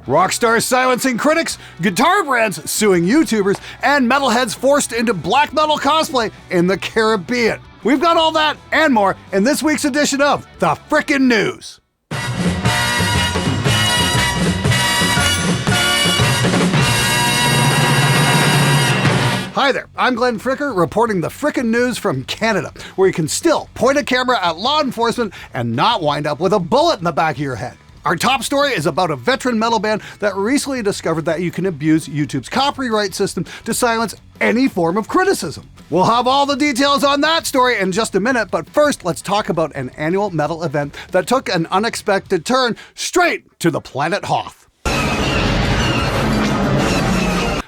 Rockstar silencing critics, guitar brands suing YouTubers, and metalheads forced into black metal cosplay in the Caribbean. We've got all that and more in this week's edition of The Frickin' News. Hi there, I'm Glenn Fricker reporting the frickin' news from Canada, where you can still point a camera at law enforcement and not wind up with a bullet in the back of your head. Our top story is about a veteran metal band that recently discovered that you can abuse YouTube's copyright system to silence any form of criticism. We'll have all the details on that story in just a minute, but first let's talk about an annual metal event that took an unexpected turn straight to the planet Hoth.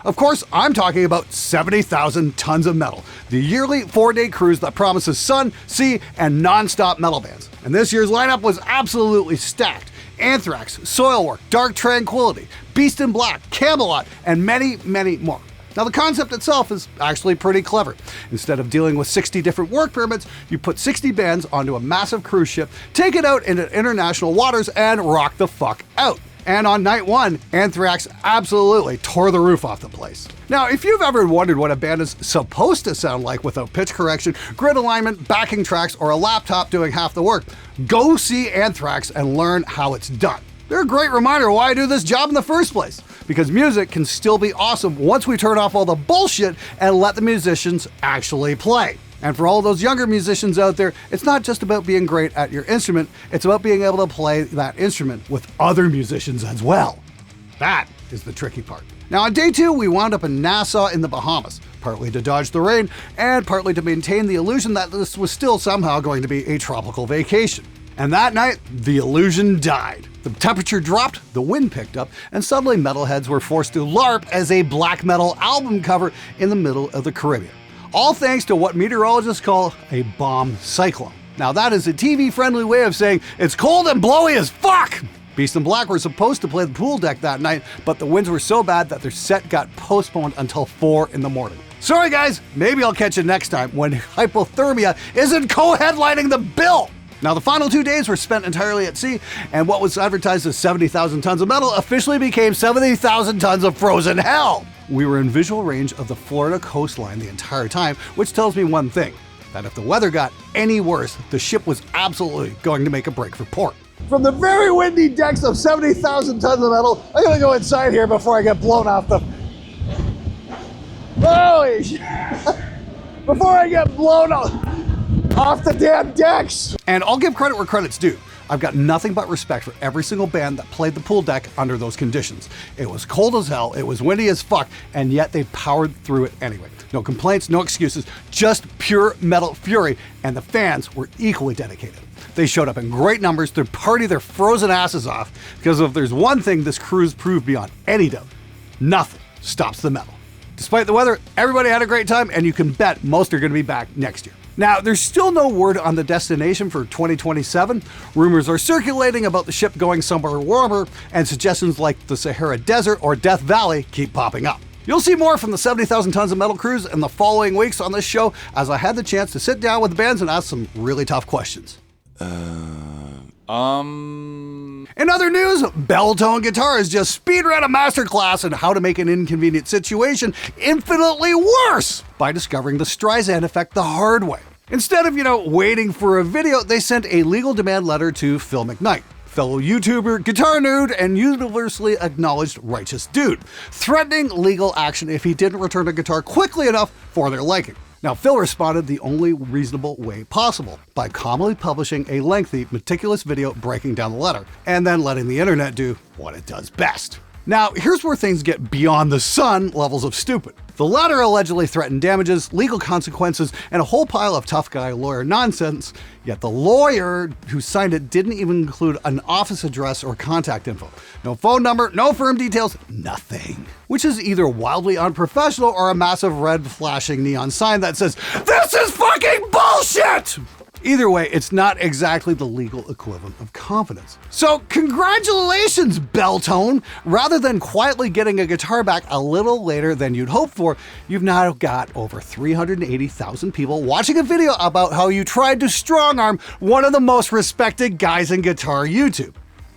Of course, I'm talking about 70,000 Tons of Metal, the yearly 4-day cruise that promises sun, sea, and non-stop metal bands. And this year's lineup was absolutely stacked. Anthrax, Soilwork, Dark Tranquillity, Beast in Black, Camelot, and many, many more. Now the concept itself is actually pretty clever. Instead of dealing with 60 different work permits, you put 60 bands onto a massive cruise ship, take it out into international waters, and rock the fuck out. And on night one, Anthrax absolutely tore the roof off the place. Now, if you've ever wondered what a band is supposed to sound like without pitch correction, grid alignment, backing tracks, or a laptop doing half the work, go see Anthrax and learn how it's done. They're a great reminder of why I do this job in the first place, because music can still be awesome once we turn off all the bullshit and let the musicians actually play. And for all those younger musicians out there, it's not just about being great at your instrument, it's about being able to play that instrument with other musicians as well. That is the tricky part. Now on day 2, we wound up in Nassau in the Bahamas, partly to dodge the rain and partly to maintain the illusion that this was still somehow going to be a tropical vacation. And that night, the illusion died. The temperature dropped, the wind picked up, and suddenly metalheads were forced to LARP as a black metal album cover in the middle of the Caribbean. All thanks to what meteorologists call a bomb cyclone. Now that is a TV-friendly way of saying it's cold and blowy as fuck! Beast in Black were supposed to play the pool deck that night, but the winds were so bad that their set got postponed until 4 in the morning. Sorry guys, maybe I'll catch you next time when hypothermia isn't co-headlining the bill! Now the final 2 days were spent entirely at sea, and what was advertised as 70,000 tons of metal officially became 70,000 tons of frozen hell! We were in visual range of the Florida coastline the entire time, which tells me one thing, that if the weather got any worse, the ship was absolutely going to make a break for port. From the very windy decks of 70,000 tons of metal, I'm gonna go inside here before I get blown off the... Holy shit! Before I get blown off the damn decks! And I'll give credit where credit's due. I've got nothing but respect for every single band that played the pool deck under those conditions. It was cold as hell, it was windy as fuck, and yet they powered through it anyway. No complaints, no excuses, just pure metal fury, and the fans were equally dedicated. They showed up in great numbers to party their frozen asses off, because if there's one thing this cruise proved beyond any doubt, nothing stops the metal. Despite the weather, everybody had a great time, and you can bet most are going to be back next year. Now, there's still no word on the destination for 2027. Rumors are circulating about the ship going somewhere warmer, and suggestions like the Sahara Desert or Death Valley keep popping up. You'll see more from the 70,000 Tons of Metal cruise in the following weeks on this show, as I had the chance to sit down with the bands and ask some really tough questions. In other news, Belltone Guitars just speedran a masterclass on how to make an inconvenient situation infinitely worse by discovering the Streisand effect the hard way. Instead of, waiting for a video, they sent a legal demand letter to Phil McKnight, fellow YouTuber, guitar nerd, and universally acknowledged righteous dude, threatening legal action if he didn't return a guitar quickly enough for their liking. Now, Phil responded the only reasonable way possible, by calmly publishing a lengthy, meticulous video breaking down the letter, and then letting the internet do what it does best. Now, here's where things get beyond the sun levels of stupid. The letter allegedly threatened damages, legal consequences, and a whole pile of tough guy lawyer nonsense, yet the lawyer who signed it didn't even include an office address or contact info. No phone number, no firm details, nothing. Which is either wildly unprofessional or a massive red flashing neon sign that says, "This is fucking bullshit!" Either way, it's not exactly the legal equivalent of confidence. So congratulations, Belltone! Rather than quietly getting a guitar back a little later than you'd hoped for, you've now got over 380,000 people watching a video about how you tried to strong-arm one of the most respected guys in guitar YouTube.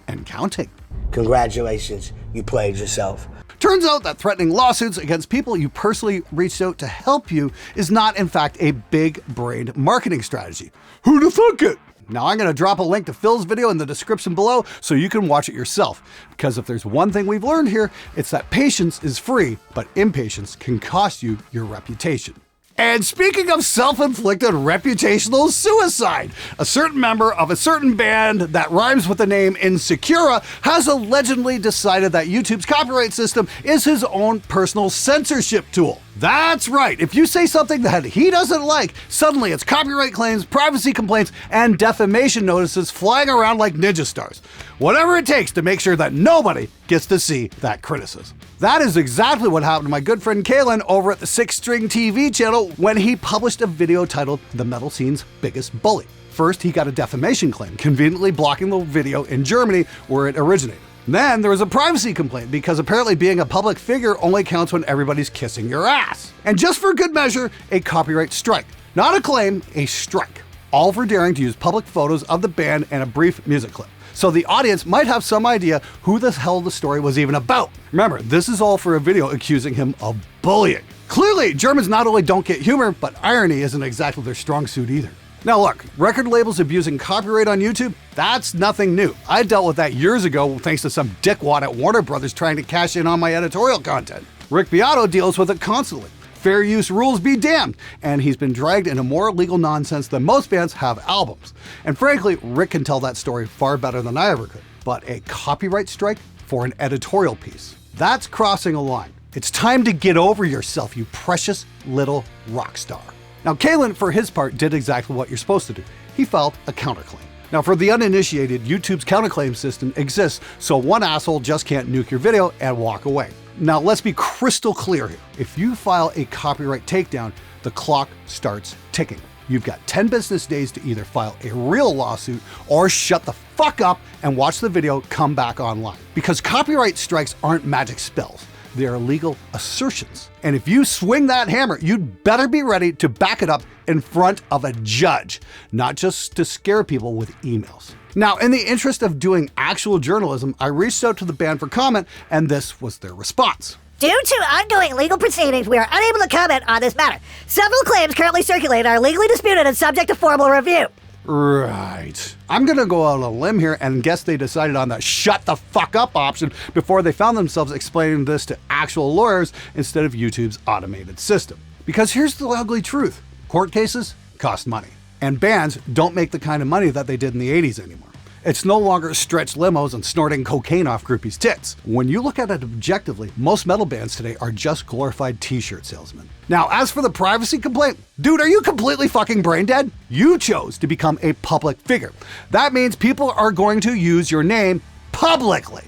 And counting. Congratulations, you played yourself. Turns out that threatening lawsuits against people you personally reached out to help you is not, in fact, a big-brained marketing strategy. Who'd have thunk it? Now I'm going to drop a link to Phil's video in the description below so you can watch it yourself. Because if there's one thing we've learned here, it's that patience is free, but impatience can cost you your reputation. And speaking of self-inflicted reputational suicide, a certain member of a certain band that rhymes with the name Insecura has allegedly decided that YouTube's copyright system is his own personal censorship tool. That's right, if you say something that he doesn't like, suddenly it's copyright claims, privacy complaints, and defamation notices flying around like ninja stars. Whatever it takes to make sure that nobody gets to see that criticism. That is exactly what happened to my good friend Kalen over at the Six String TV channel when he published a video titled The Metal Scene's Biggest Bully. First, he got a defamation claim, conveniently blocking the video in Germany where it originated. Then there was a privacy complaint because apparently being a public figure only counts when everybody's kissing your ass. And just for good measure, a copyright strike. Not a claim, a strike. All for daring to use public photos of the band and a brief music clip. So the audience might have some idea who the hell the story was even about. Remember, this is all for a video accusing him of bullying. Clearly, Germans not only don't get humor, but irony isn't exactly their strong suit either. Now look, record labels abusing copyright on YouTube, that's nothing new. I dealt with that years ago thanks to some dickwad at Warner Brothers trying to cash in on my editorial content. Rick Beato deals with it constantly. Fair use rules be damned, and he's been dragged into more legal nonsense than most bands have albums. And frankly, Rick can tell that story far better than I ever could. But a copyright strike for an editorial piece, that's crossing a line. It's time to get over yourself, you precious little rock star. Now, Kalen, for his part, did exactly what you're supposed to do. He filed a counterclaim. Now, for the uninitiated, YouTube's counterclaim system exists, so one asshole just can't nuke your video and walk away. Now, let's be crystal clear here. If you file a copyright takedown, the clock starts ticking. You've got 10 business days to either file a real lawsuit or shut the fuck up and watch the video come back online. Because copyright strikes aren't magic spells. They are legal assertions. And if you swing that hammer, you'd better be ready to back it up in front of a judge, not just to scare people with emails. Now, in the interest of doing actual journalism, I reached out to the band for comment, and this was their response. Due to ongoing legal proceedings, we are unable to comment on this matter. Several claims currently circulated are legally disputed and subject to formal review. Right. I'm gonna go out on a limb here and guess they decided on the shut the fuck up option before they found themselves explaining this to actual lawyers instead of YouTube's automated system. Because here's the ugly truth. Court cases cost money. And bands don't make the kind of money that they did in the 80s anymore. It's no longer stretched limos and snorting cocaine off groupies' tits. When you look at it objectively, most metal bands today are just glorified t-shirt salesmen. Now, as for the privacy complaint, dude, are you completely fucking brain dead? You chose to become a public figure. That means people are going to use your name publicly.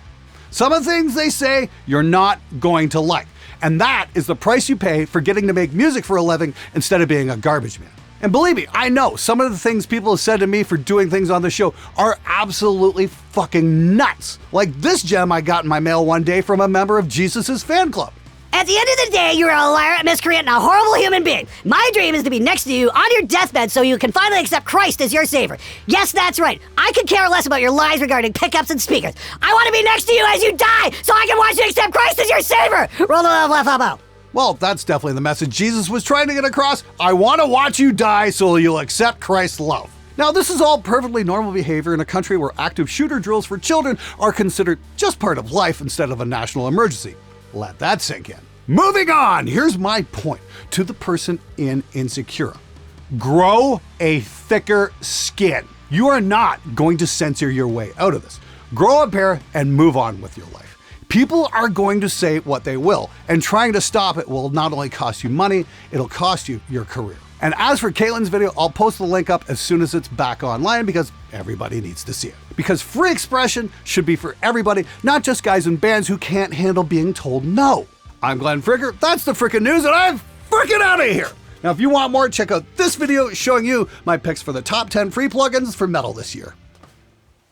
Some of the things they say you're not going to like. And that is the price you pay for getting to make music for a living instead of being a garbage man. And believe me, I know some of the things people have said to me for doing things on the show are absolutely fucking nuts. Like this gem I got in my mail one day from a member of Jesus's fan club. At the end of the day, you're a liar, a miscreant, and a horrible human being. My dream is to be next to you on your deathbed so you can finally accept Christ as your savior. Yes, that's right. I could care less about your lies regarding pickups and speakers. I want to be next to you as you die so I can watch you accept Christ as your savior. Roll the left elbow. Well, that's definitely the message Jesus was trying to get across. I want to watch you die so you'll accept Christ's love. Now, this is all perfectly normal behavior in a country where active shooter drills for children are considered just part of life instead of a national emergency. Let that sink in. Moving on, here's my point to the person in Insecura. Grow a thicker skin. You are not going to censor your way out of this. Grow a pair and move on with your life. People are going to say what they will, and trying to stop it will not only cost you money, it'll cost you your career. And as for Caitlin's video, I'll post the link up as soon as it's back online because everybody needs to see it. Because free expression should be for everybody, not just guys in bands who can't handle being told no. I'm Glenn Fricker, that's the frickin' news, and I'm frickin' out of here! Now if you want more, check out this video showing you my picks for the top 10 free plugins for metal this year.